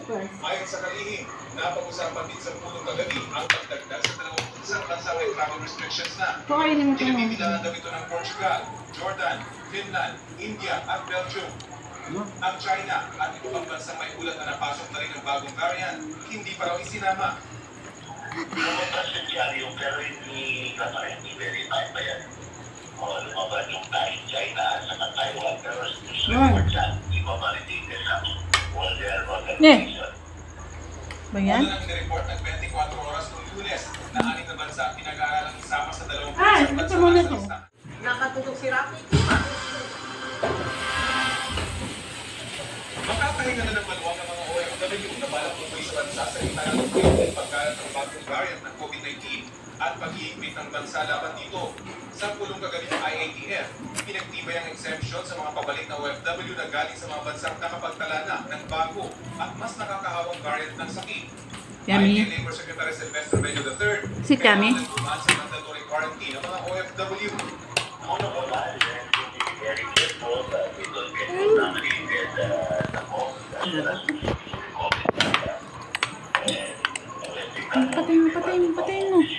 Ayon sa kalihim, napag-usapan din sa pulong kagabi ang pagdagdag sa 21 bansa may travel restrictions na. Kinabibilangan daw ito ng Portugal, Jordan, Finland, India at Belgium. Ang China at iba pang bansang may ulat na napasok na rin ang bagong variant, hindi pa raw isinama. Lumabas yung diaryo pero hindi verify pa yan. O lumabas yung China at saka Taiwan pero report yan, hindi pa ma-repeated sa World Health Organization. Ba yan? Ano nang nireport ng 24 oras noong Lunes na 6 na bansa ang pinag-aaralang isama sa 2 bansa sa lista. Nakatulog si Rafi. Makakahinga na ng maluwang ng mga OFW na balak tuloy sa bansa sa gitna ng pagkalat ng bagong variant ng COVID-19 at pag-iigpit ng bansa laban dito. Sa pulong kagabi ng IATF, pinagtibay ang exemption sa mga pabalik na OFW na galing sa mga bansang nakapagtala na ng bago at mas nakakahawang variant ng sakit. Yummy. Labor Secretary Sylvester Bello III, Si Kami. kailangan dumaan sa mandatory quarantine ng mga OFW. Una po ba, we have to be very careful that we don't get contaminated the most as well as COVID. Patayin mo.